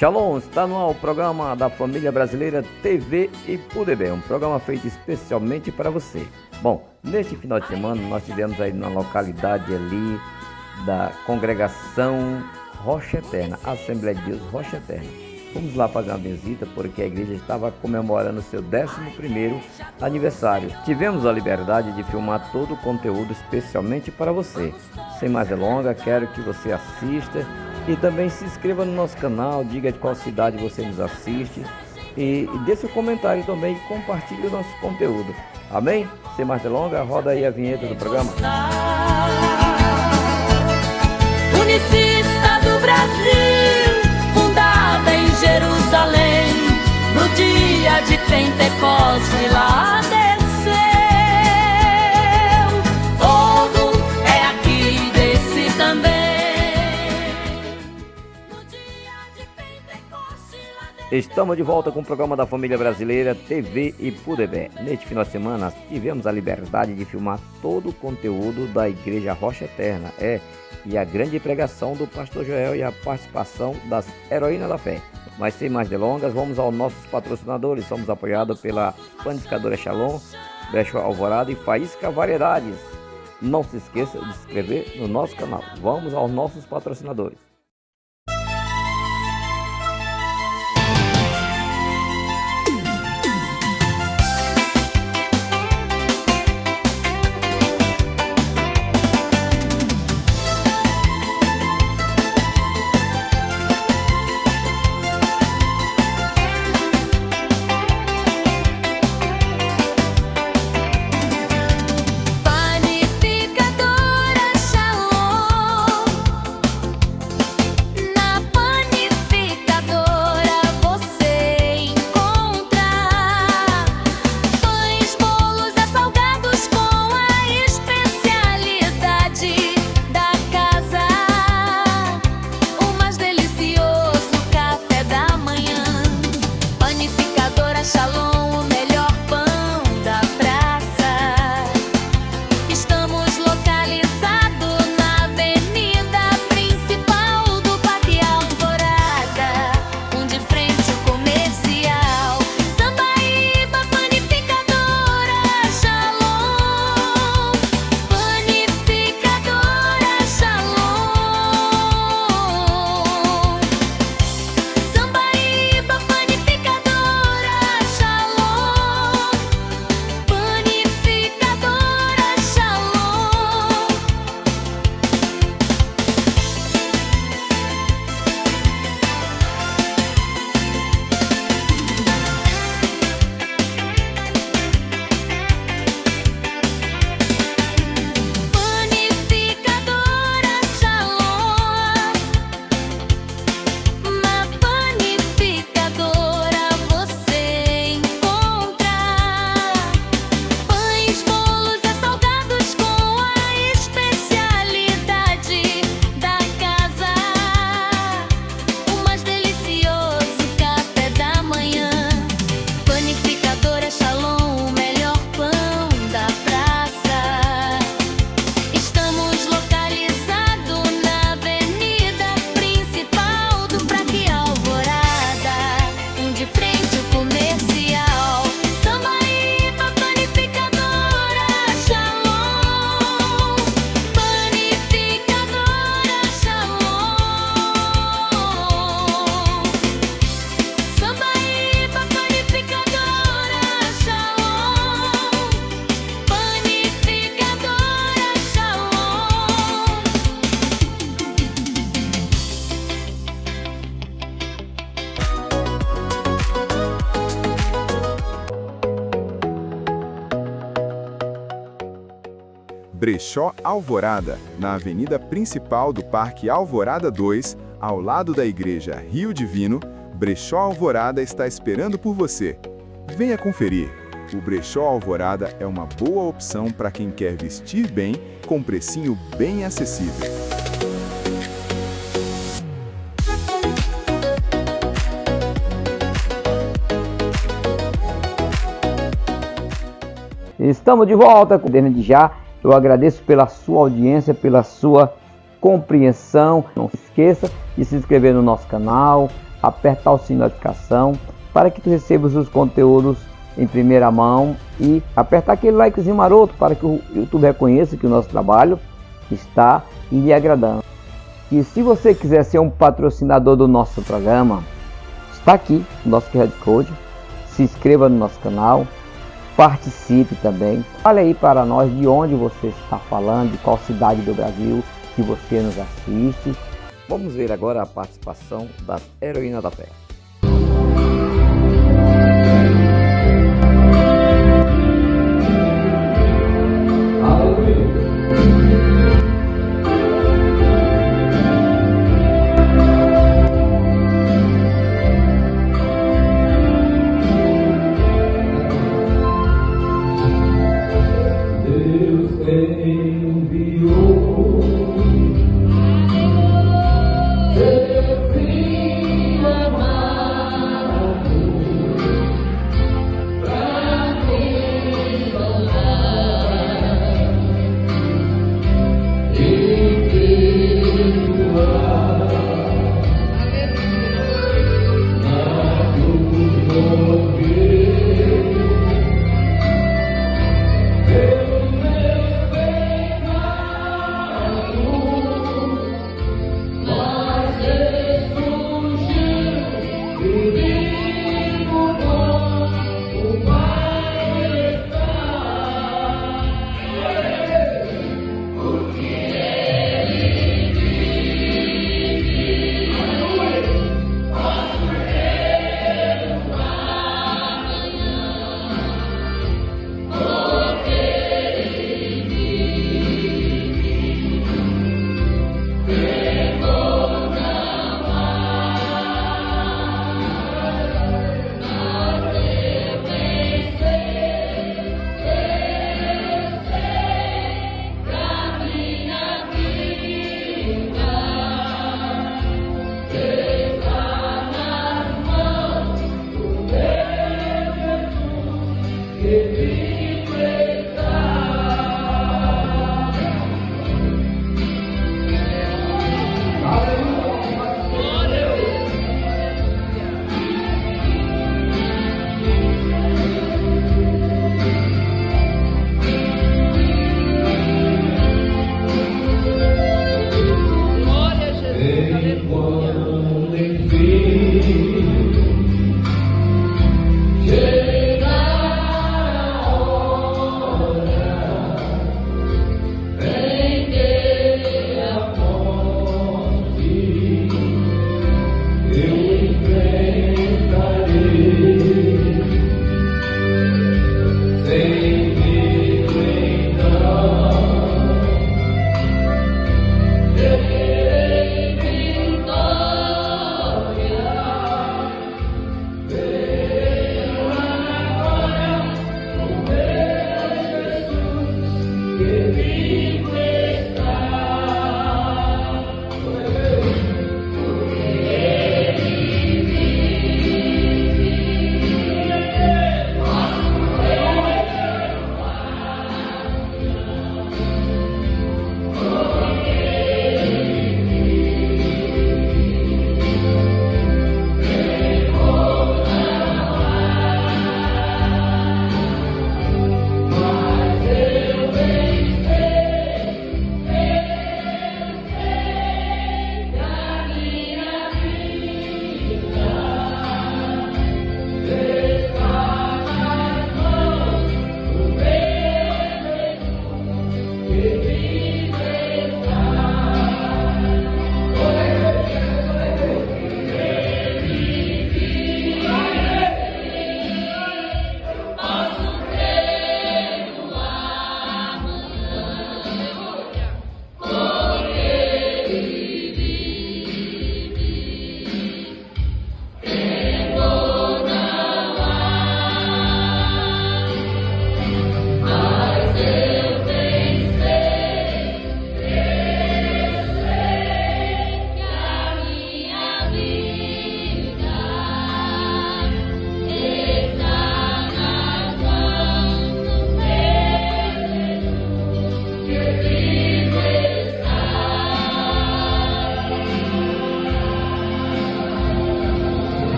Shalom, está no ar o programa da Família Brasileira TV e PUDEB, um programa feito especialmente para você. Bom, neste final de semana nós tivemos aí na localidade ali da congregação Rocha Eterna, Assembleia de Deus Rocha Eterna. Fomos lá fazer uma visita porque a igreja estava comemorando seu 11º aniversário. Tivemos a liberdade de filmar todo o conteúdo especialmente para você. Sem mais delongas, quero que você assista e também se inscreva no nosso canal, diga de qual cidade você nos assiste e dê seu comentário também e compartilhe o nosso conteúdo. Amém? Sem mais delongas, roda aí a vinheta do programa. Unicista do Brasil, fundada em Jerusalém, no dia de Pentecostes lá desceu. Todo é aqui, desce também. No dia de Pentecostes lá desceu. Estamos de volta com o programa da Família Brasileira TV e PUDEB. Neste final de semana tivemos a liberdade de filmar todo o conteúdo da Igreja Rocha Eterna, e a grande pregação do pastor Joel e a participação das heroínas da fé. Mas sem mais delongas, vamos aos nossos patrocinadores. Somos apoiados pela Panificadora Shalom, Brechó Alvorada e Faísca Variedades. Não se esqueça de se inscrever no nosso canal. Vamos aos nossos patrocinadores. Brechó Alvorada, na avenida principal do Parque Alvorada 2, ao lado da Igreja Rio Divino. Brechó Alvorada está esperando por você. Venha conferir. O Brechó Alvorada é uma boa opção para quem quer vestir bem, com precinho bem acessível. Estamos de volta com o Desde Já. Eu agradeço pela sua audiência, pela sua compreensão. Não se esqueça de se inscrever no nosso canal, apertar o sininho de notificação para que tu recebas os conteúdos em primeira mão e apertar aquele likezinho maroto para que o YouTube reconheça que o nosso trabalho está lhe agradando. E se você quiser ser um patrocinador do nosso programa, está aqui o nosso QR Code. Se inscreva no nosso canal, participe também. Fale aí para nós de onde você está falando, de qual cidade do Brasil que você nos assiste. Vamos ver agora a participação das heroínas da fé. Amar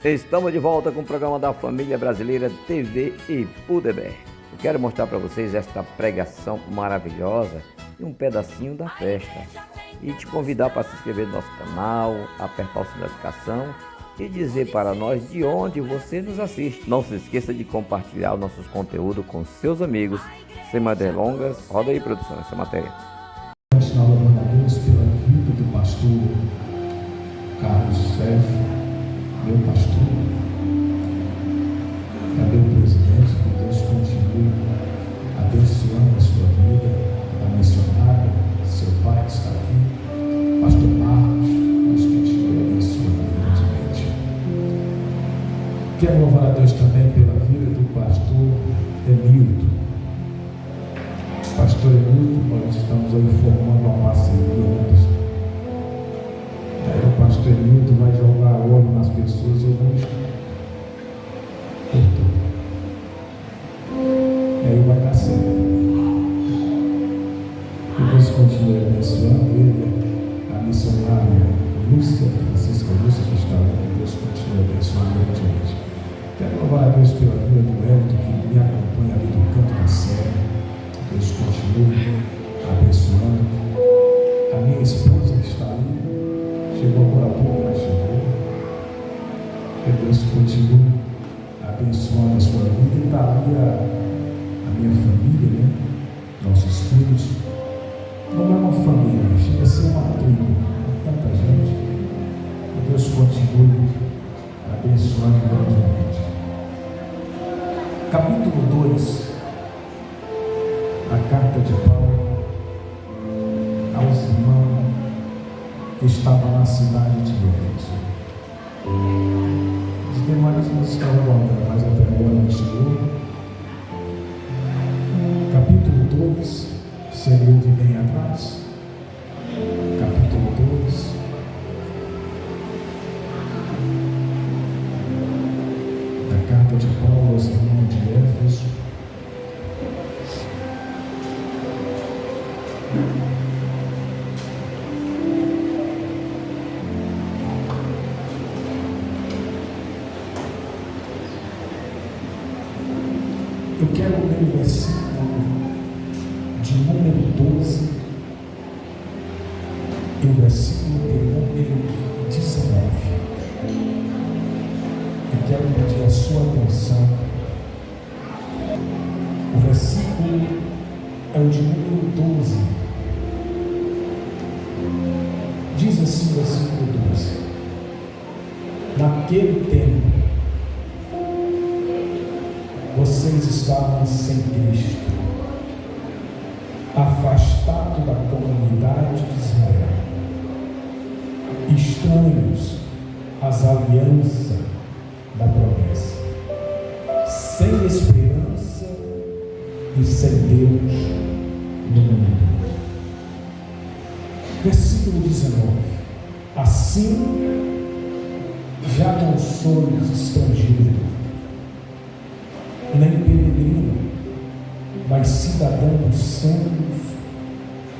Estamos de volta com o programa da Família Brasileira TV e PUDEBER. Eu quero mostrar para vocês esta pregação maravilhosa e um pedacinho da festa. E te convidar para se inscrever no nosso canal, apertar o sininho de notificação e dizer para nós de onde você nos assiste. Não se esqueça de compartilhar os nossos conteúdos com seus amigos. Sem mais delongas, roda aí, produção, essa matéria. Nós louvamos a Deus pela vida do pastor Carlos Sérgio, meu pastor, também o presidente, que Deus continue abençoando a sua vida, a missionária, seu pai que está aqui, pastor Marcos, Deus continue abençoando grandemente. Quero louvar a Deus também pela vida do pastor Emilton. Pastor Emilton, nós estamos aí formando uma parceria, né, pastor? Aí o pastor Emilton vai jogar óleo nas pessoas e eu vou cortou. E aí vai dar certo. E Deus continue abençoando ele, a missionária Lúcia, Francisca Lúcia, que está lá, que Deus continue abençoando grandemente. Quero louvar a Deus pela vida do Elton, que me acompanha ali do canto da serra. Deus continue abençoando. A minha esposa que está ali, chegou agora há pouco, mas chegou. Que Deus continue abençoando a sua vida. E está ali a minha família, né? Nossos filhos. Não é uma família, chega a ser uma tribo. Tanta gente. Que Deus continue abençoando grandemente. Capítulo 2 da carta de Paulo aos irmãos que estavam na cidade de Éfeso. Os demais não estavam guardando, mas até agora não chegou. Capítulo 2, você ouve bem atrás. Capítulo 2. Da carta de Paulo aos irmãos de Éfeso. Eu quero ler o versículo de número 12 e o versículo de número 19. Eu quero pedir a sua atenção. O versículo é o de número 12. Diz assim o versículo 12: Naquele tempo, vocês estavam sem Cristo, afastados da comunidade de Israel, estranhos às alianças da promessa, sem esperança e sem Deus no mundo. Versículo 19: Assim, já não sois estrangeiros, nem peregrino, mas cidadão dos santos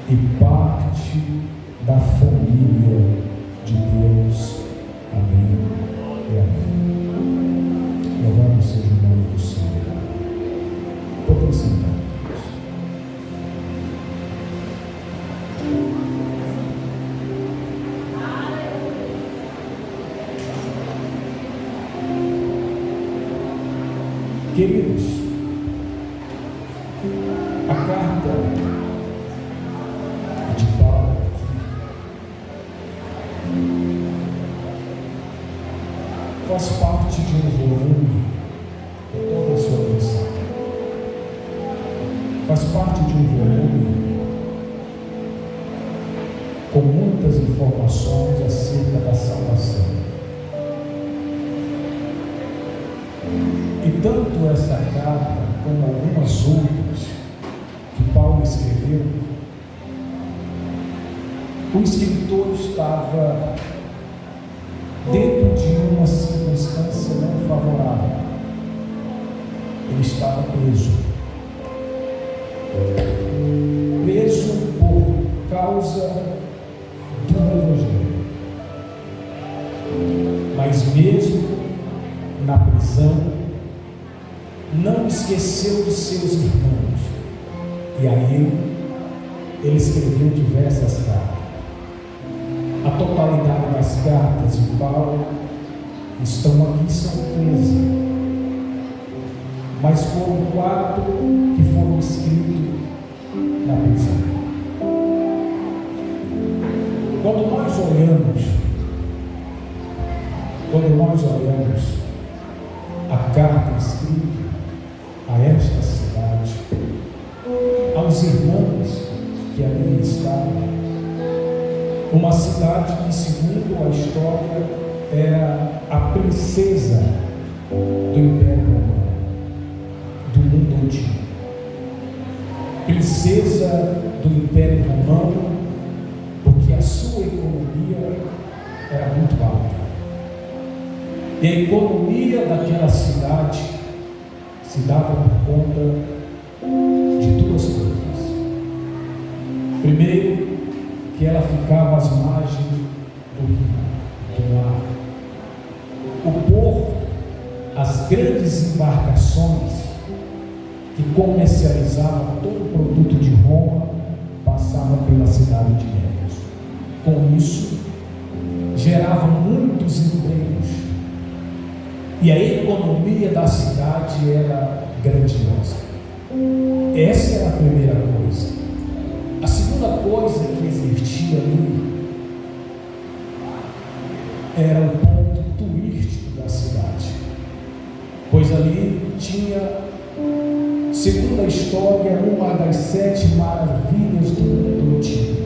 e parte da família de Deus. Amém e amém. Louvado seja o nome do Senhor. Podemos sentar. Queridos, a carta de Paulo faz parte de um volume, toda a sua atenção, faz parte de um volume com muitas informações acerca da salvação. E tanto essa carta como algumas outras que Paulo escreveu, o escritor estava dentro de uma circunstância não favorável. Ele estava preso por causa do Evangelho. Mas mesmo na prisão, não esqueceu de seus irmãos. E aí ele escreveu diversas cartas. A totalidade das cartas de Paulo estão aqui, são 13. Mas foram 4 que foram escritos na prisão. Quando nós olhamos a carta escrita a esta cidade, aos irmãos que ali estavam, uma cidade que, segundo a história, era a princesa do Império Romano, do mundo antigo. Princesa do Império Romano, porque a sua economia era muito alta. E a economia daquela cidade se dava por conta de 2 coisas. Primeiro, que ela ficava às margens do rio, do mar. O porto, as grandes embarcações que comercializavam todo o produto de Roma passavam pela cidade de Éfeso. Com isso, gerava muitos empregos. E a economia da cidade era grandiosa. Essa era a primeira coisa. A segunda coisa que existia ali era o ponto turístico da cidade, pois ali tinha, segundo a história, uma das 7 maravilhas do mundo antigo,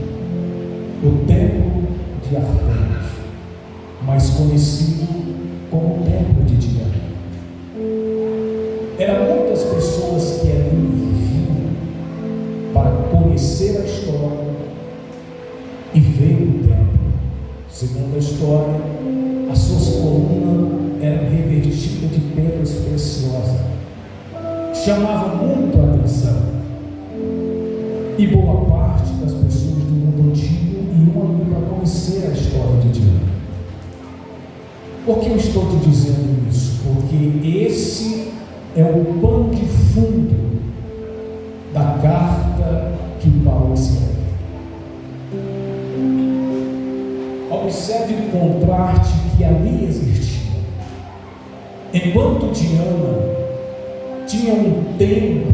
o Templo de Artemis, mais conhecido como o Templo de Diana. Eram muitas pessoas que ali viviam para conhecer a história e ver o templo. Segundo a história, as suas colunas eram revestidas de pedras preciosas. Chamava muito a atenção. E boa parte das pessoas do mundo antigo iam ali para conhecer a história de Diana. Por que eu estou te dizendo isso? Porque esse é o pano de fundo da carta que Paulo escreve. Observe o contraste que ali existia. Enquanto Diana tinha um templo,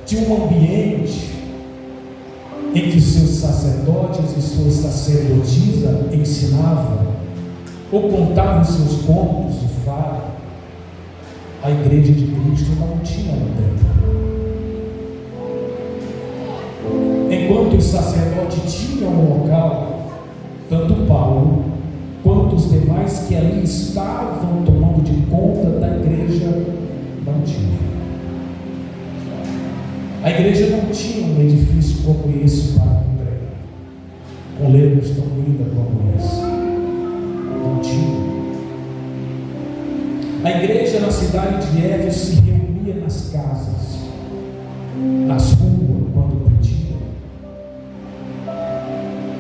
tinha um ambiente em que seus sacerdotes e suas sacerdotisas ensinavam ou contavam seus contos de fada, a igreja de Cristo não tinha um templo. Enquanto os sacerdotes tinham um local, tanto Paulo quanto os demais que ali estavam tomando de conta da igreja não tinham. A igreja não tinha um edifício como esse para congregar, com leiros tão lindos como esse. Não tinha. A igreja na cidade de Éfeso se reunia nas casas, nas ruas, quando podia.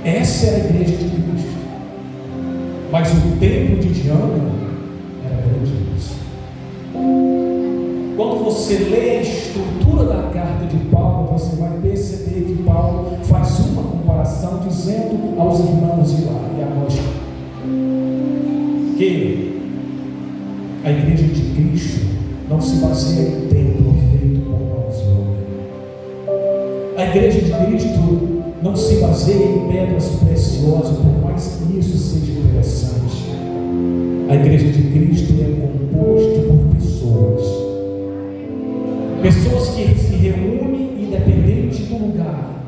Essa era a igreja de Cristo. Mas o templo de Diana era grandioso. Quando você lê a estrutura da carta de Paulo, você vai perceber que Paulo faz uma comparação dizendo aos irmãos de lá e a nós que a igreja de Cristo não se baseia em templo feito por mãos de homem. A igreja de Cristo não se baseia em pedras preciosas, por mais que isso seja interessante. A igreja de Cristo é composta por pessoas. Pessoas que se reúnem independente do lugar,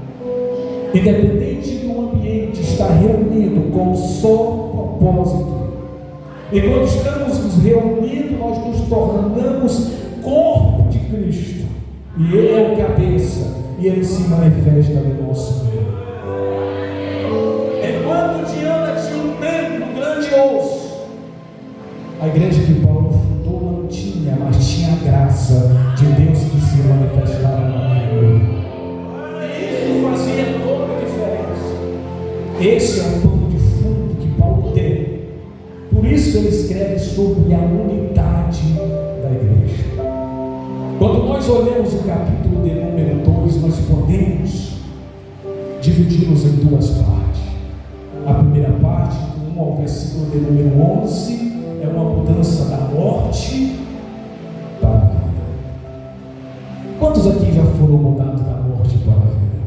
independente do ambiente, está reunido com um só propósito. E quando estamos nos reunindo, nós nos tornamos corpo de Cristo. E Ele é o cabeça, e Ele se manifesta no nosso meio. Enquanto Diana tinha um templo grandioso, a igreja que Paulo fundou não tinha, mas tinha a graça de Deus que se manifestava na meio. E isso fazia toda a diferença. Esse é o pano de fundo que Paulo tem. Por isso ele escreve sobre a unidade da igreja. Quando nós olhamos o capítulo de número 2, nós podemos dividi-los em duas partes. A primeira parte, do 1 ao versículo de número 11, é uma mudança da morte para a vida. Quantos aqui já foram mudados da morte para a vida?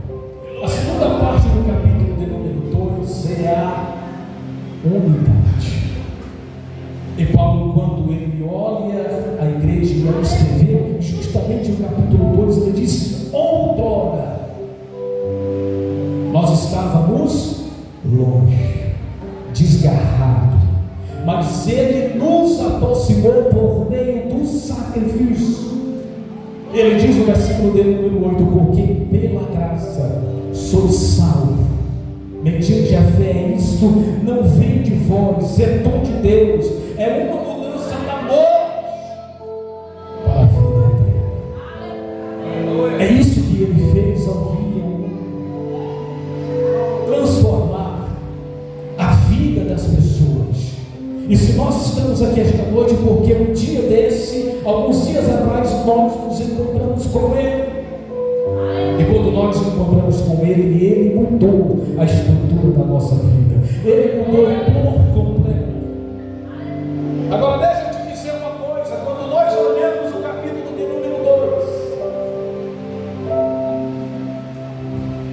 A segunda parte do capítulo de número 2 é a unidade. E Paulo, quando ele olha a igreja e ela escreveu, justamente no capítulo 2, ele diz: outrora nós estávamos longe, desgarrados, mas ele nos aproximou por meio do sacrifício. Ele diz no versículo de número 8: porque pela graça sois salvos, mediante a fé. Isto não vem de vós, é dom de Deus, é uma mudança da morte para a vida eterna. É isso que ele fez ao vir transformar a vida das pessoas. E se nós estamos aqui esta noite, porque um dia desse, alguns dias atrás, nós nos encontramos com Ele. E quando nós nos encontramos com Ele, Ele mudou a estrutura da nossa vida. Ele mudou por completo. Agora deixa eu te dizer uma coisa. Quando nós olhamos o capítulo de número 2,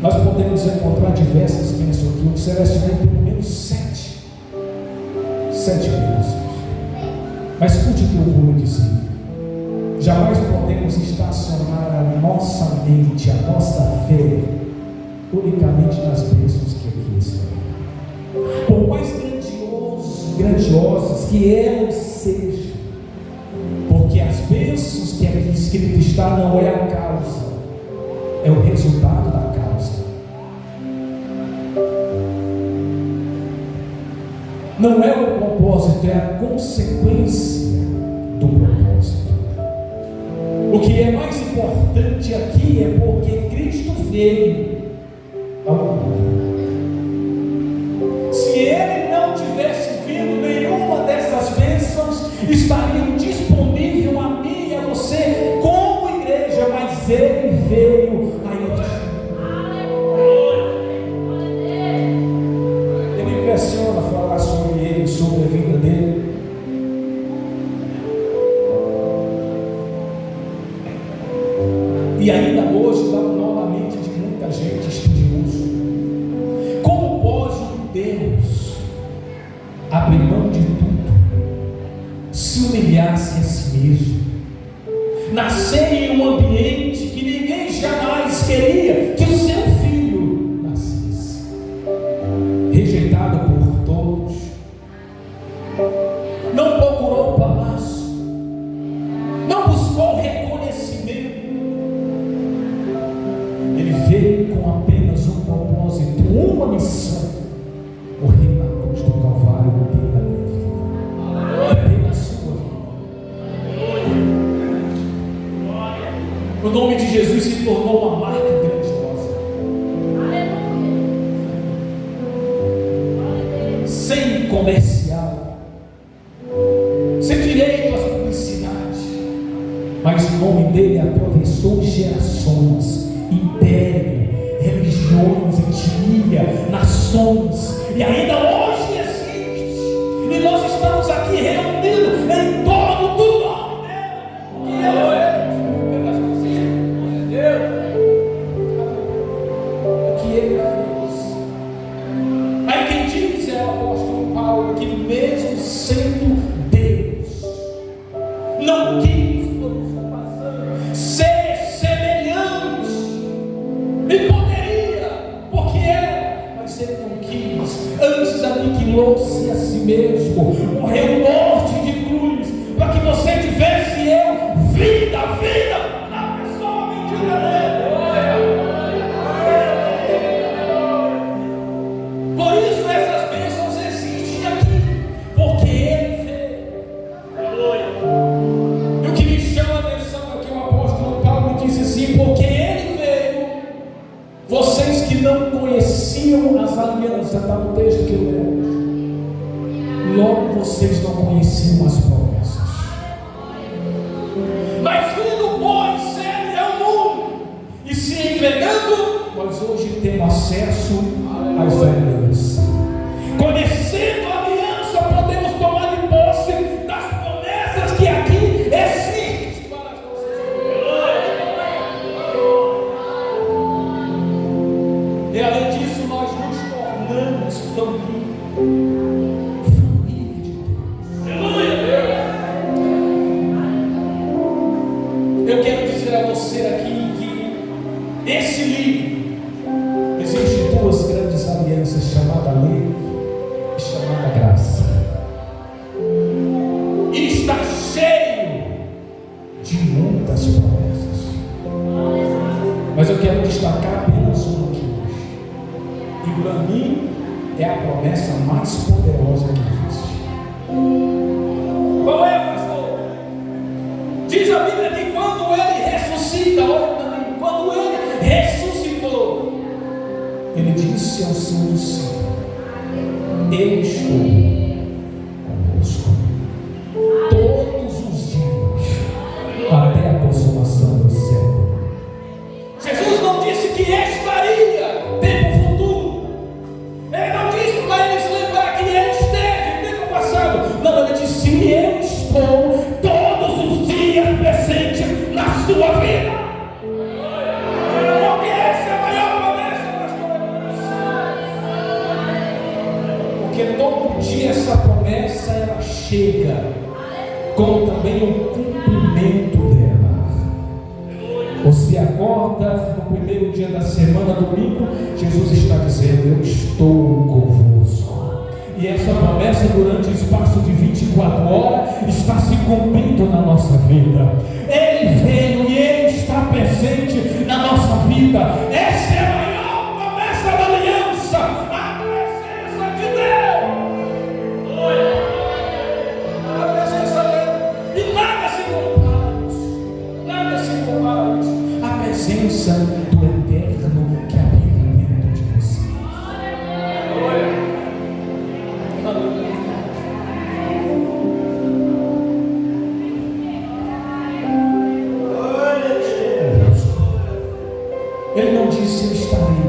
nós podemos encontrar diversas bênçãos aqui. Eu selecionei pelo menos 7 bênçãos. Mas escute o que eu vou dizer. Jamais podemos estacionar a nossa mente, a nossa fé, unicamente nas bênçãos que aqui estão. Por mais grandiosas que elas sejam, porque as bênçãos que aqui escrito está não é a causa, é o resultado da causa. Não é o propósito, é a consequência do propósito. O que é mais importante aqui é porque Cristo veio ao mundo. Se Ele não tivesse vindo, nenhuma dessas bênçãos estaria disponível a mim e a você como igreja, mas Ele veio a igreja. Ele me impressiona falar sobre Ele, sobre a vida dele. E ainda hoje dá um nó na mente de muita gente estudioso. Como pode um Deus abrir mão de tudo, se humilhasse a si mesmo, nascer em um ambiente que ninguém jamais queria que o seu filho nascesse, rejeitado por todos, não procurou o palácio, não buscou reconhecimento. Ele veio com apenas um propósito, uma missão: morrer na cruz do Calvário pela minha vida, pela sua vida. O nome de Jesus se tornou uma marca grandiosa, sem comercial, sem direito às publicidades, mas o nome dele atravessou gerações, império, religiões, etnia, nações, e ainda hoje existe. E nós estamos aqui reunidos em torno do nome dele. O que ele fez. Aí quem diz é o apóstolo Paulo, que mesmo sendo Deus, não quis ser semelhante. E poderia, porque era, mas ele não quis. Antes aniquilou-se a si mesmo, morreu morte de cruz, para que você tivesse vida na pessoa bendita dele. Por isso essas bênçãos existem aqui, porque ele veio. E o que me chama a atenção é que o apóstolo Paulo diz assim: porque ele veio, vocês que não conheciam as alianças, está no texto que eu leio, logo vocês não conheciam conheciam as promessas. Mas vindo, pois, ele ao mundo e se entregando, nós hoje temos acesso às alianças. Conhecendo a aliança, podemos tomar de posse das promessas que aqui existem para as nossas vidas. E além disso, nós nos tornamos família. Eu quero dizer a você aqui que esse livro existe duas grandes alianças, chamada lei e chamada graça. E está cheio de muitas promessas. Mas eu quero destacar apenas uma aqui hoje. E para mim é a promessa mais poderosa que existe. Qual é, pastor? Diz a Bíblia que quando ele ressuscita, olha para mim, quando ele ressuscitou, ele disse ao seu discípulo: eu estou convosco todos os dias, até a consumação do século. Jesus não disse que estaria tempo futuro. Ele não disse para eles lembrar que ele esteve tempo passado. Não, ele disse: eu estou todos os dias presente na sua vida. Porque essa é a maior promessa, pastor. Porque todo dia essa promessa ela chega, como também o cumprimento dela. Você acorda no primeiro dia da semana, domingo, Jesus está dizendo: eu estou convosco. E essa promessa durante o espaço de 24 horas está se cumprindo na nossa vida. Ele veio e ele está presente na nossa vida. Essa é a maior promessa da aliança, a presença de Deus. A presença dele. E nada se compara a isso. Nada se compara a isso. A presença do eterno que habita dentro de você. Ele não disse: eu estarei.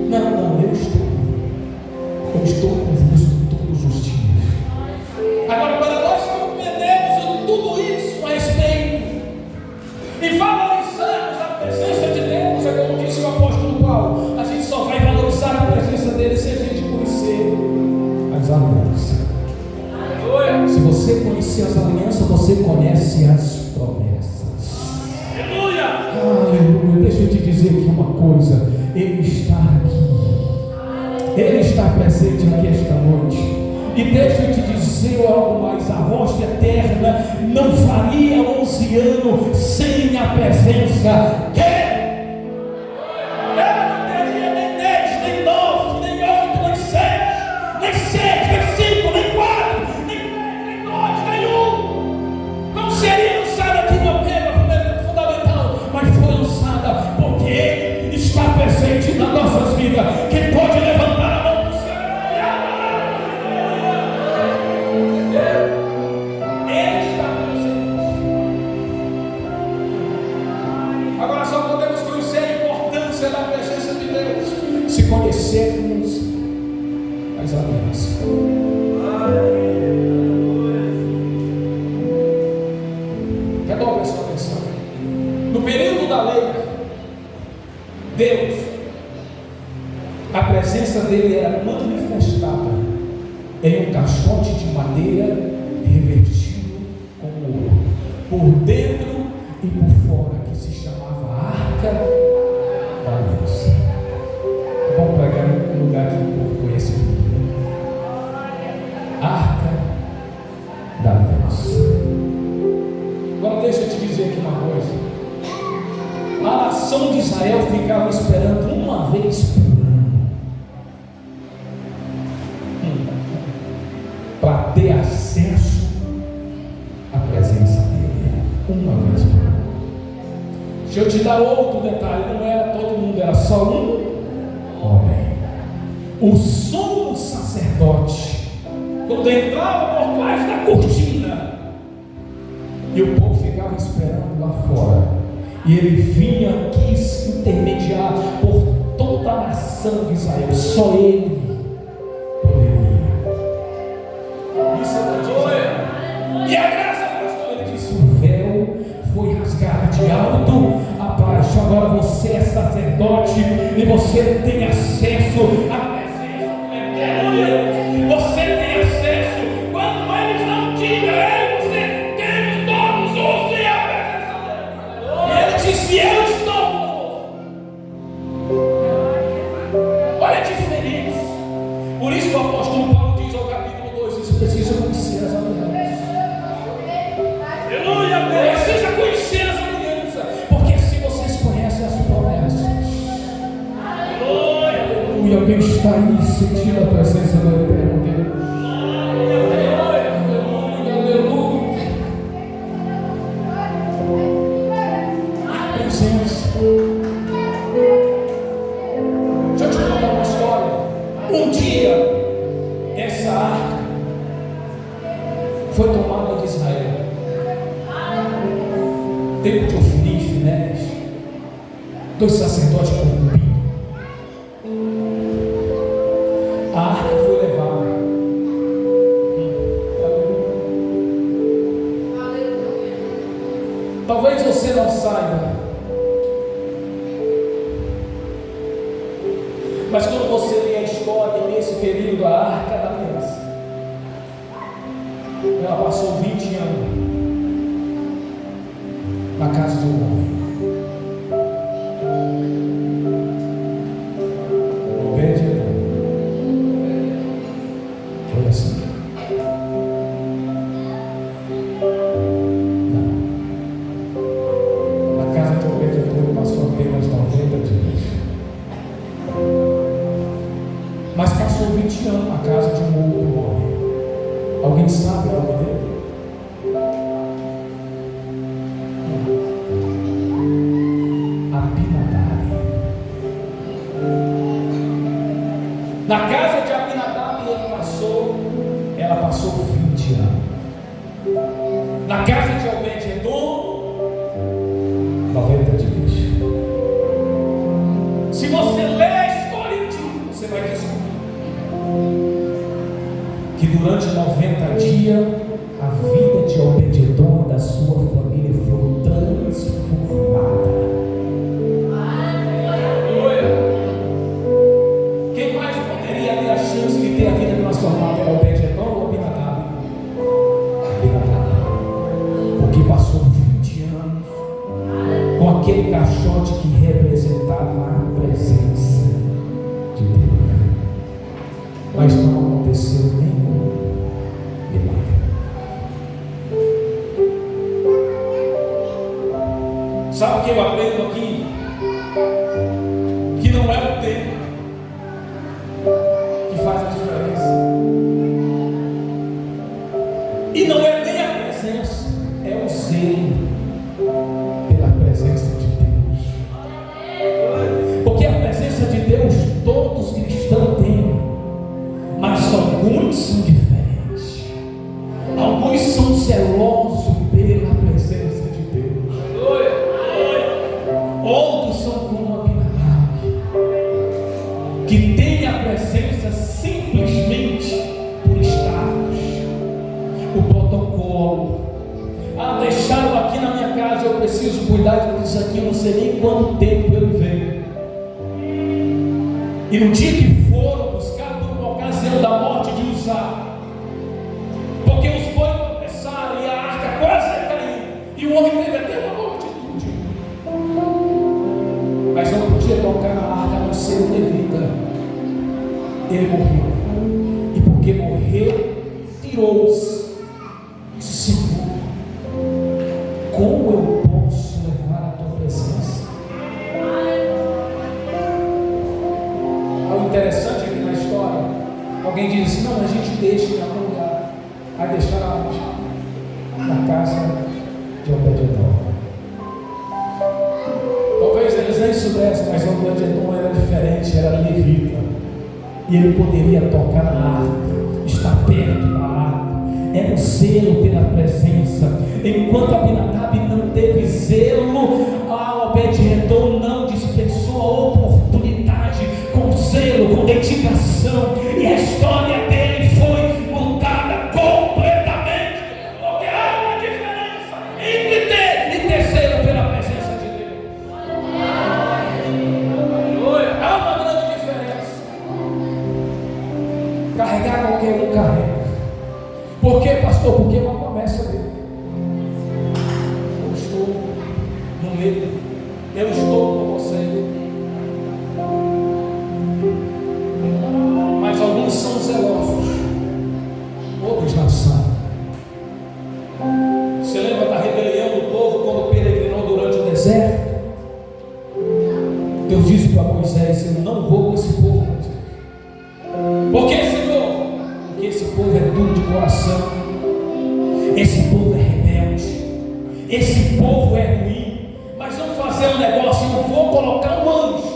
Não, eu estou. Eu estou convosco todos os dias. Agora, para nós compreendermos tudo isso a respeito e valorizarmos a presença de Deus, é como disse o apóstolo Paulo: a gente só vai valorizar a presença dele se a gente conhecer as alianças. Se você conhecer as alianças, você conhece as promessas. Aleluia. Deixa eu te dizer aqui uma coisa: ele está aqui, ele está presente aqui esta noite. E deixa eu te dizer algo mais: a rocha eterna não faria 11 anos sem a presença dele. Ela não teria nem 10, nem 9, nem 8, nem 7, nem 7, nem 5, nem 4, nem 3, nem 2, nem 1. Não seria lançada aqui uma pedra fundamental, mas foi lançada porque ele está presente nas nossas vidas. Quem pode levantar a mão do céu? Ele está presente. Agora só podemos conhecer a importância da presença de Deus se conhecermos as alianças. Redobre a sua atenção. No período da lei, Deus, a presença dele era manifestada em um caixote de madeira revestido com ouro, por dentro e por fora, que se chamava Arca da Aliança. Vamos pegar um lugar que o povo conhece muito. Arca da Aliança. Agora deixa eu te dizer aqui uma coisa. A nação de Israel ficava esperando uma vez por ano para ter acesso à presença dele. Uma vez por ano. Deixa eu te dar outro detalhe: não era todo mundo, era só um homem. O sumo sacerdote quando entrava por trás da cortina, e o povo ficava esperando lá fora, e ele vinha aqui se intermediar por toda a nação de Israel. Só ele poderia. Isso é o e a graça, pastor, ele disse: o véu foi rasgado de alto a baixo. Agora você é sacerdote e você tem acesso à presença do Eterno Deus. Você tem acesso. Quando eles não tinham ele, você tem todos os dias a presença dele. E ele disse: eu estou convosco. Olha a diferença. Por isso que o apóstolo Paulo diz ao capítulo 2: isso precisa conhecer as alianças. Aleluia, Deus. Precisa conhecer as alianças, porque se vocês conhecem as promessas, aleluia, alguém está aí sentindo a presença do Eterno Deus. Aleluia, aleluia. A presença. Deixa eu te contar uma história. Um dia, essa arca foi tomada de Israel. Tempo de Ofni e Finéias, dois sacerdotes corrompidos. A arca foi levada. Talvez você não saiba, mas quando você lê a história nesse período da Arca da Aliança, ela passou 20 anos na casa de um homem. Obed-Edom. Foi assim? Não. Na casa de Obed-Edom passou apenas 90 dias. Mas passou 20 anos na casa de um outro homem. Alguém sabe o nome dele? Na casa de Abinadab ela passou 20 anos. Na casa de Obed-Edom, 90 dias. Se você ler a história antiga, você vai descobrir que durante 90 dias a vida de Obed-Edom e da sua família foi transformada. A vida transformada era Obed-Edom ou Abinadab? Abinadab. Porque passou 20 anos com aquele caixote que representava a presença de Deus, mas não aconteceu nenhum milagre. Sabe o que eu aprendo aqui? Que não é o tempo que faz a diferença. E não é nem a presença, é o zelo pela presença de Deus. Porque a presença de Deus todos os cristãos têm, mas alguns são diferentes. Alguns são zelosos pela presença de Deus. Outros são como Abinadab, que tem a presença simplesmente por status, o protocolo. Ah, deixaram aqui na minha casa, eu preciso cuidar disso aqui, eu não sei nem quanto tempo ele veio. E no dia que foram buscar por uma ocasião da morte de Uzá, porque os bois começaram e a arca quase ia cair, e o homem teve até uma boa atitude, mas não podia tocar na arca, a não ser o levita. Ele morreu, e porque morreu, tirou-se. Disse: Senhor, como eu posso levar a tua presença? Algo interessante aqui na história, alguém diz assim: não, a gente deixa em algum lugar. Aí deixaram onde? Na casa de Obed-Edom. Talvez eles nem soubessem, mas Obed-Edom era diferente, era levita. E ele poderia tocar na arca, está perto da água. É um zelo pela presença. Enquanto Abinadab não teve zelo, a Obed-Edom não dispensou a oportunidade com zelo, com dedicação, e a história dele foi mudada completamente. Porque há uma diferença entre ter e ter zelo pela presença de Deus. Há uma grande diferença. Carregar qualquer um carrega. Por quê, pastor? Porque é uma promessa dele. Eu estou no meio, eu estou com você. Mas alguns são zelosos, outros não são. Você lembra da rebelião do povo quando peregrinou durante o deserto? Deus disse para Moisés: eu não vou com esse povo, Moisés. Por que, Senhor? Porque esse povo é duro de coração, esse povo é rebelde, esse povo é ruim. Mas vamos fazer um negócio: eu vou colocar um anjo.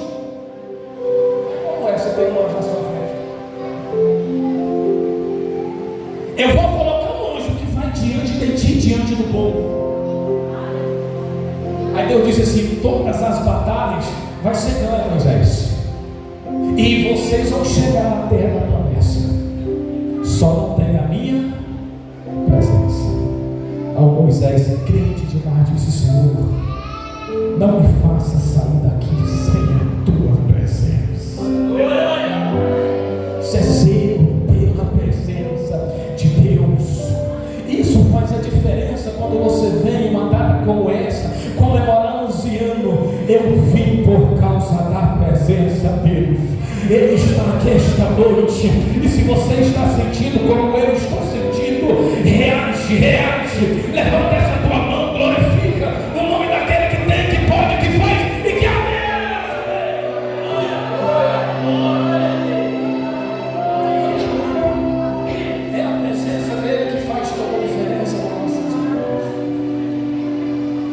Como é? Você tem um anjo na sua frente? Eu vou colocar um anjo que vai diante de ti, diante do povo. Aí Deus disse assim: todas as batalhas vai ser ganha, Moisés, e vocês vão chegar na terra da promessa. Só não tem a minha presença. Ao Moisés, crente demais, disse: Senhor, não me faça sair daqui sem a tua presença. Isso é zelo pela presença de Deus. Isso faz a diferença quando você vem em uma data como essa, comemorar 11 anos. Eu vim por causa da presença dele. Ele está aqui esta noite, e se você está sentindo como eu estou sentindo, reage, reage, levanta essa tua mão, glorifica o nome daquele que tem, que pode, que faz e que abençoa. É a presença dele que faz toda a diferença nas nossas vidas.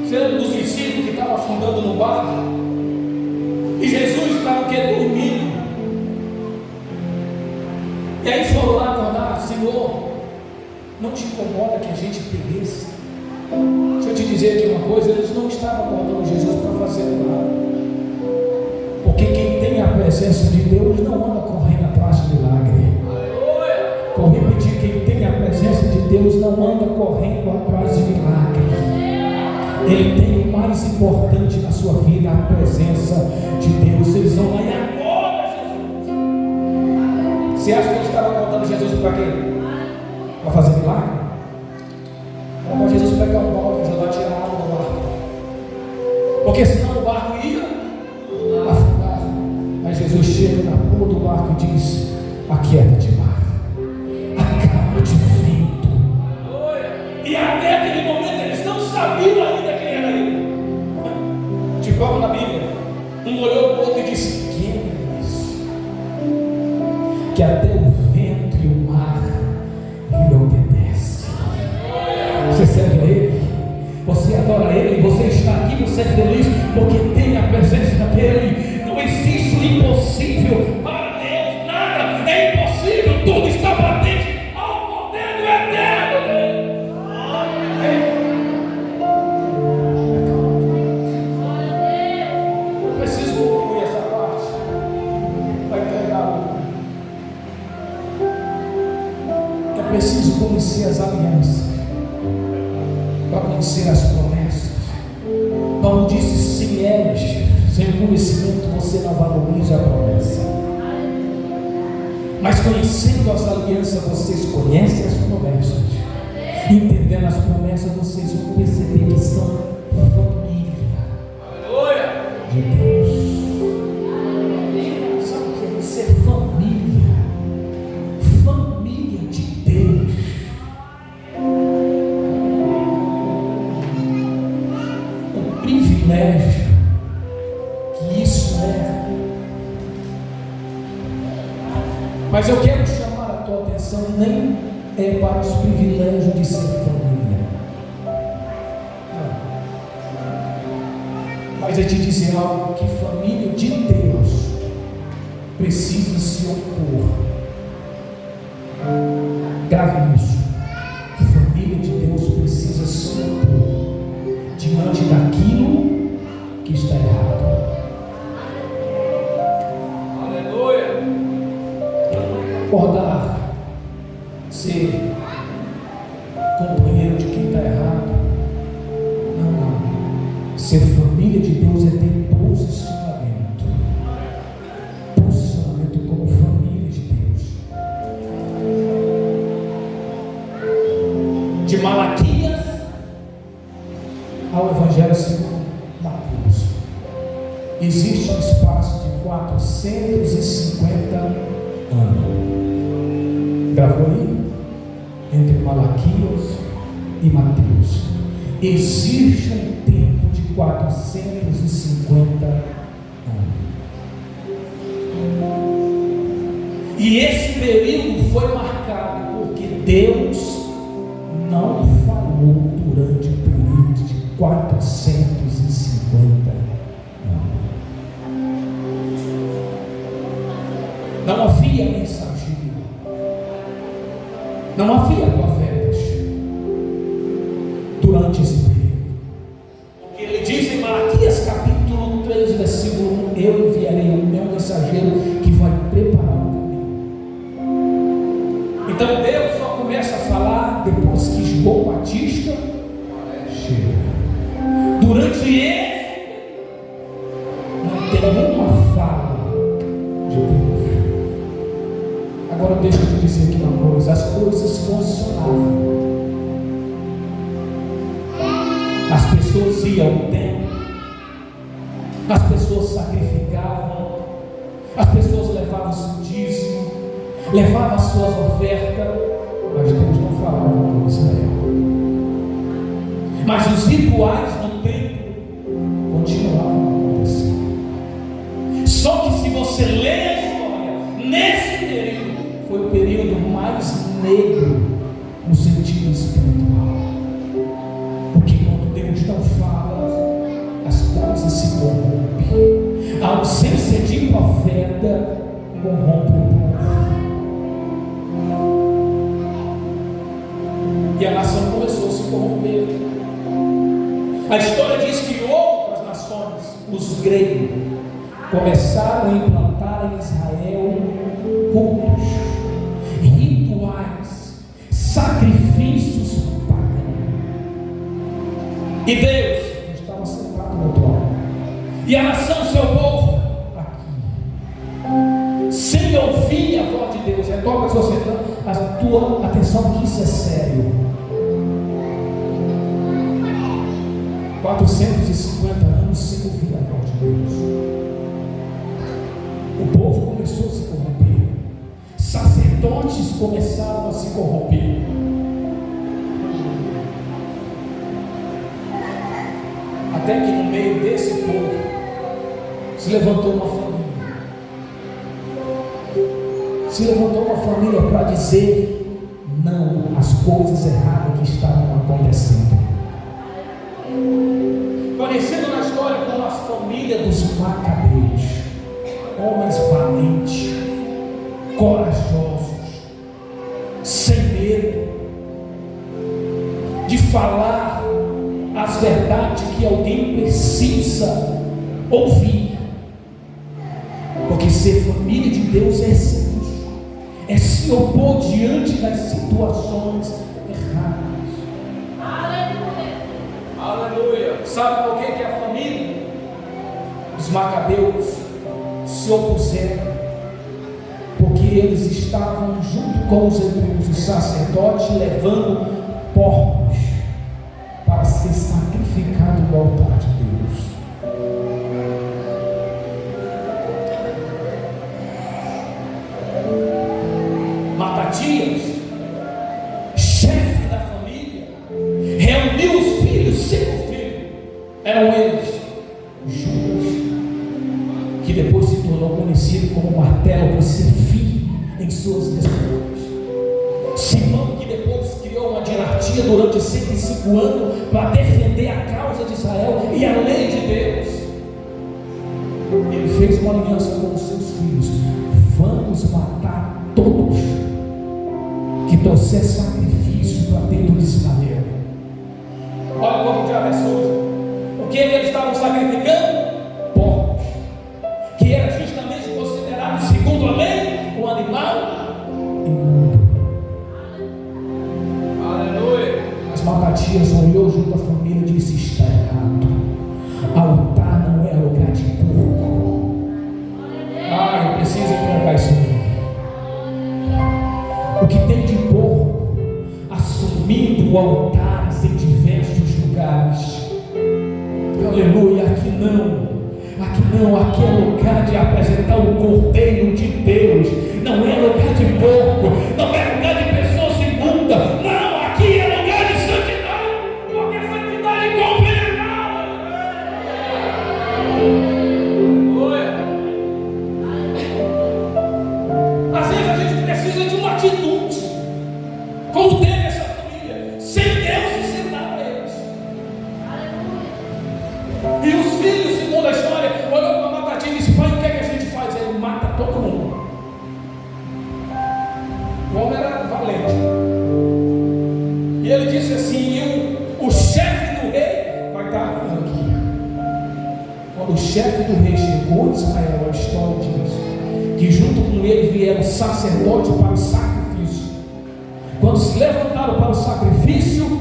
Você lembra dos discípulos que estavam afundando no barco, e Jesus estava dormindo? E aí foram lá acordar: Senhor, não te incomoda que a gente pereça? Deixa eu te dizer aqui uma coisa: eles não estavam acordando Jesus para fazer nada, porque quem tem a presença de Deus não anda correndo atrás de milagre. Vou repetir: quem tem a presença de Deus não anda correndo atrás de milagre. Ele tem o mais importante na sua vida, a presença de Deus. Eles vão lá e acorda Jesus. Você acha que eles estavam contando Jesus para quê? Para fazer milagre? Para Jesus pegar um balde e ajudar a tirar a água do barco, porque senão o barco ia afundar. Mas Jesus chega na proa do barco e diz: aquieta-te, mar, acalma-te, vento. E até aquele momento eles não sabiam ainda quem era ele. De prova na Bíblia, um olhou para o outro e disse: quem é isso? Que até o vento e o mar lhe obedecem. Você serve a Ele, você adora Ele, você está aqui, você é feliz porque tem a presença dEle. Não existe o impossível para Deus, nada é impossível, tudo está patente ao poder do eterno dEle. Eu preciso concluir essa parte para entregar. É preciso conhecer as alianças para conhecer as promessas. Paulo disse: sem elas, sem conhecimento, você não valoriza a promessa. Mas conhecendo as alianças, vocês conhecem as promessas. Entendendo as promessas, vocês vão perceber que são família de Deus. Sabe o que é ser família? Família de Deus. O privilégio que isso é. Mas eu quero chamar a tua atenção, nem é para os privilégios de ser família, não. Mas é te dizer algo: que família de Deus precisa se opor Grave isso. Família de Deus precisa se opor diante daquilo que está errado. Aleluia. Acordar, ser companheiro de quem está errado. Não. Ser família de Deus é ter posicionamento. Posicionamento como família de Deus. De Malaquias ao Evangelho segundo Mateus, existe um espaço de 450 anos. Gravou aí? Entre Malaquias e Mateus. Existe um tempo de 450 anos. E esse período foi marcado porque Deus não falou durante o período de 450 anos. Não havia mensageiro, não havia profetas durante esse período. Porque ele diz em Malaquias capítulo 3, versículo 1: eu enviarei o meu mensageiro que vai preparar o caminho. Então Deus só começa a falar depois que João Batista chega. Durante ele não tem uma fala de Deus. Agora deixa eu te dizer aqui uma coisa: as coisas funcionavam. As pessoas iam ao templo, as pessoas sacrificavam, as pessoas levavam seu dízimo, levavam as suas ofertas, mas Deus não falava com Israel. Mas os rituais no templo continuavam acontecendo. Só que se você ler a história, nesse período foi o período mais negro no sentido espiritual. Porque quando Deus não fala, as coisas se corrompem. A ausência de profeta corrompe o povo. E a nação começou a se corromper. A história diz que outras nações, os gregos, começaram a implantar em Israel cultos, rituais, sacrifícios pagãos. E Deus estava sentado no trono. E a nação, seu povo, aqui, sem ouvir a voz de Deus. Toca a tua atenção que isso é sério. 450 anos sem ouvir a voz de Deus. O povo começou a se corromper. Sacerdotes começaram a se corromper. Até que no meio desse povo se levantou uma família. Se levantou uma família para dizer não às coisas erradas que estavam acontecendo. Conhecendo na história como a família dos Macabeus, homens valentes, corajosos, sem medo de falar as verdades que alguém precisa ouvir. Porque ser família de Deus é isso, é se opor diante das situações erradas. Aleluia. Sabe por que a família dos Macabeus se opuseram? Porque eles estavam junto com os hebreus, os sacerdotes, levando porcos para ser sacrificado no altar de Deus. Matatias, chefe da família, reuniu os filhos, 5 filhos, eram eles: Judas, que depois se tornou conhecido como martelo por ser firme em suas decisões; Simão, que depois criou uma dinastia durante 105 anos para defender a causa de Israel e a lei de Deus. Ele fez uma aliança com os seus filhos: vamos matar todos que você é sacrifício para dentro de Israel. Olha como o diabo é sujo. O que eles estavam sacrificando? Porcos, que era justamente considerado, segundo a lei, um animal imundo. Aleluia. Mas Matatias olhou junto à família e disse: está errado. Altar não é lugar de porco. Eu preciso colocar isso aqui. O que tem de porco assumindo altares em diversos lugares. Aleluia, aqui não, aqui é lugar de apresentar o Cordeiro de Deus. Não é lugar de porco, não é lugar de pessoas imundas. Não, aqui é lugar de santidade, porque santidade convém. Às vezes a gente precisa de uma atitude, como teve essa família, sem Deus ensinar para eles. E os filhos, segundo a história, olhou para Matatias e disse: pai, o que é que a gente faz? Ele mata todo mundo. O homem era valente. E ele disse assim: o chefe do rei vai estar aqui. Quando o chefe do rei chegou em Israel, a história diz que junto com ele vieram sacerdotes para o sacrifício. Quando se levantaram para o sacrifício,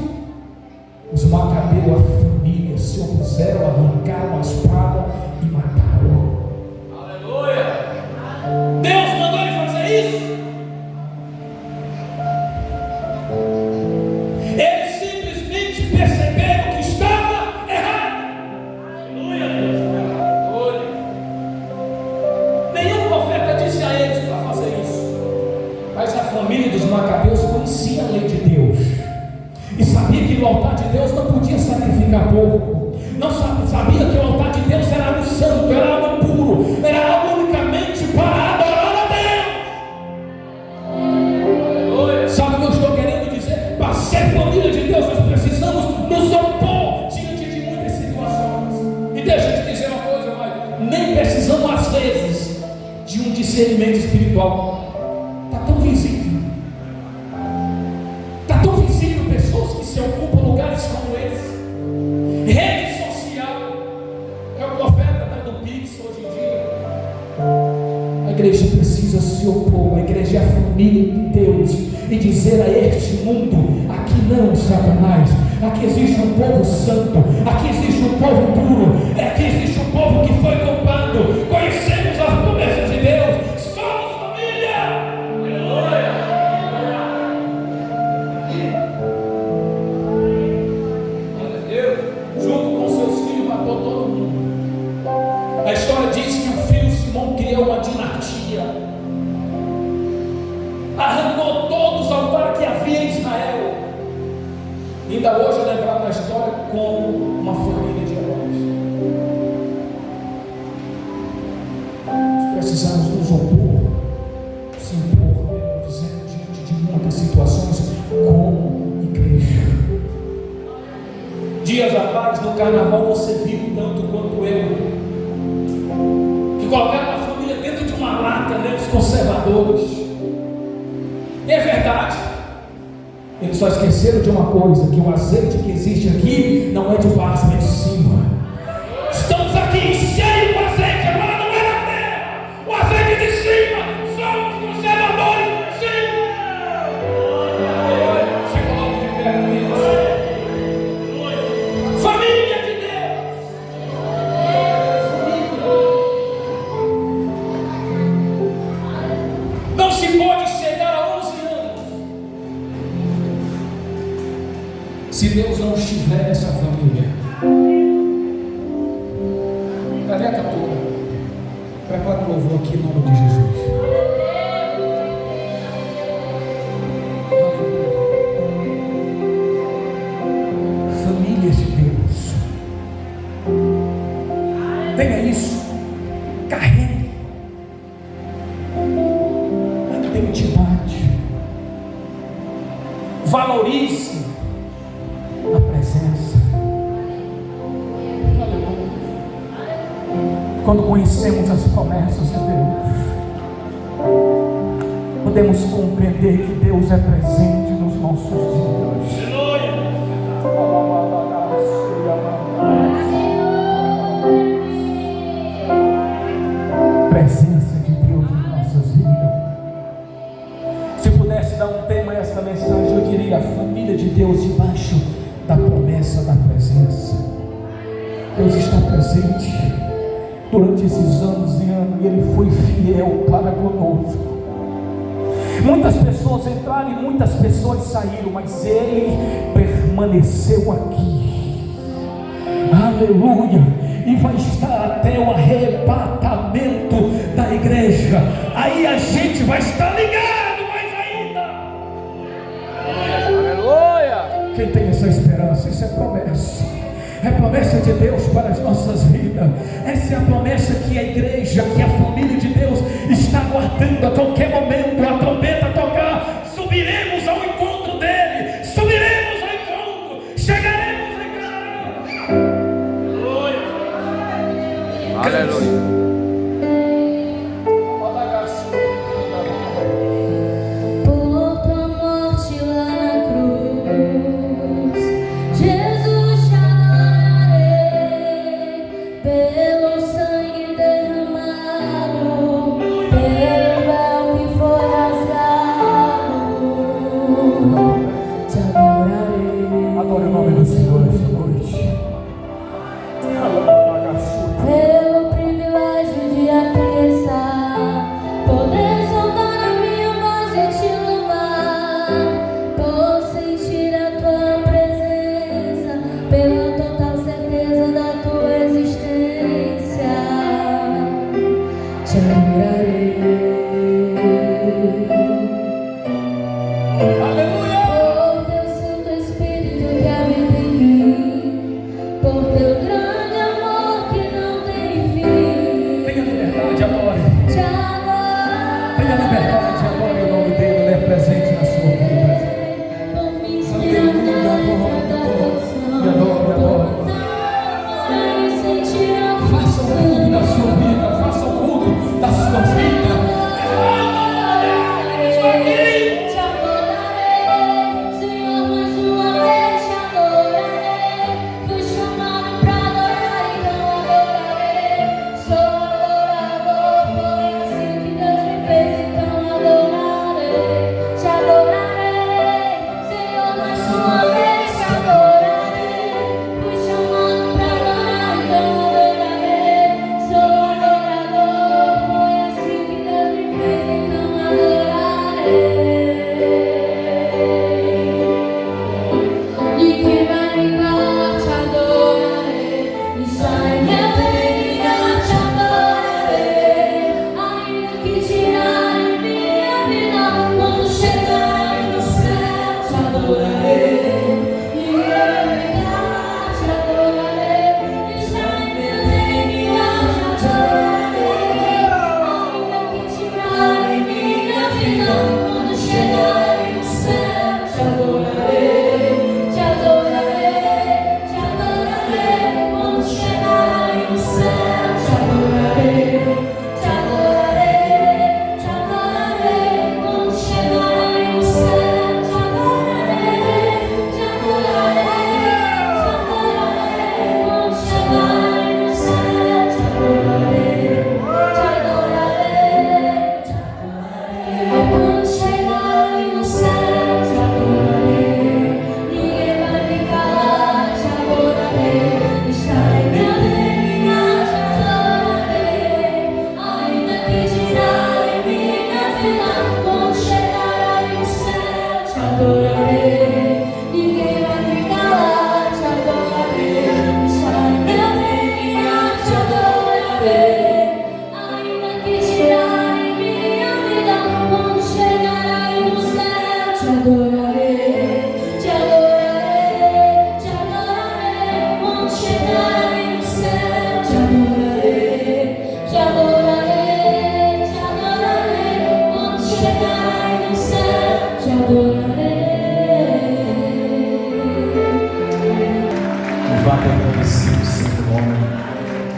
os macabeus, a família, se opuseram, arrancaram a espada e mataram. Aleluia! Deus mandou ele fazer isso? Eles simplesmente perceberam que estava errado. Aleluia! Nenhum profeta disse a eles para fazer isso, mas a família dos macabeus conhecia a lei de Deus e sabia que no altar de Deus não podia sacrificar porco. Não sabia que o altar de Deus era algo santo, era algo puro, era algo unicamente para adorar a Deus. Sabe o que eu estou querendo dizer? Para ser família de Deus, nós precisamos nos opor diante de muitas situações. E deixa eu te dizer uma coisa, mas nem precisamos às vezes de um discernimento espiritual. Está tão visível. Pessoas que se ocupam lugares como esse, rede social, é o profeta dando pix hoje em dia. A igreja precisa se opor, a igreja é a família de Deus, e dizer a este mundo: aqui não, Satanás, aqui existe um povo santo, aqui existe um povo puro, aqui existe um povo que foi comprado, conhecemos as promessas de Deus, somos família. Aleluia. Todo mundo. A história diz que o filho Simão criou uma dinastia, arrancou todos os altares que havia em Israel. Ainda hoje é lembrado na história como uma família de heróis. Nós precisamos nos opor, se impor, dizendo, diante de muitas situações, como igreja. Dias atrás, no carnaval, você viu tanto quanto eu, que colocaram a família dentro de uma lata, né, os conservadores. E é verdade. Eles só esqueceram de uma coisa: que o azeite que existe aqui não é de baixo, é de cima. Estamos aqui cheios de azeite, agora não é na terra. O azeite de cima, somos conservadores de cima. Você coloca de pé comigo. Família de Deus. Não se pode chegar a 11 anos se Deus não estiver nessa família. Cadê a cantora? Prepara o louvor aqui em nome de Jesus. Famílias de Deus. Tenha isso. Carregue. Tenha intimidade. Valorize a presença. Quando conhecemos as promessas de Deus, podemos compreender que Deus é presente nos nossos dias. Presença de Deus em nossas vidas. Se pudesse dar um tema a essa mensagem, eu diria: a família de Deus debaixo da promessa da presença. Deus está presente durante esses anos e anos, e Ele foi fiel para conosco. Muitas pessoas entraram e muitas pessoas saíram, mas Ele permaneceu aqui. Aleluia! E vai estar até o arrebatamento da igreja. Aí a gente vai estar ligado mais ainda. Aleluia! Quem tem essa esperança? Isso é promessa. É promessa de Deus para as nossas vidas. Essa é a promessa que a igreja, que a família de Deus está aguardando. A qualquer momento a trombeta tocar, subiremos ao encontro dele. Subiremos ao encontro. Chegaremos em Canaã. Aleluia.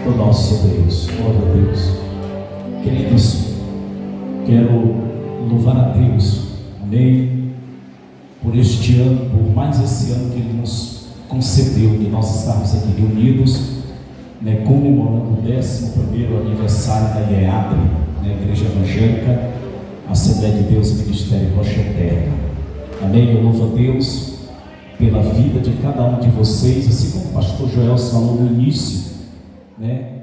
do nosso Deus. Glória a Deus. Queridos, quero louvar a Deus, amém, por este ano, por mais esse ano que Ele nos concedeu de nós estarmos aqui reunidos, né, comemorando o 11º aniversário da IEAB, né, Igreja Evangélica, Assembleia de Deus, Ministério Rocha Eterna. Amém. Eu louvo a Deus pela vida de cada um de vocês, assim como o pastor Joel falou no início, né,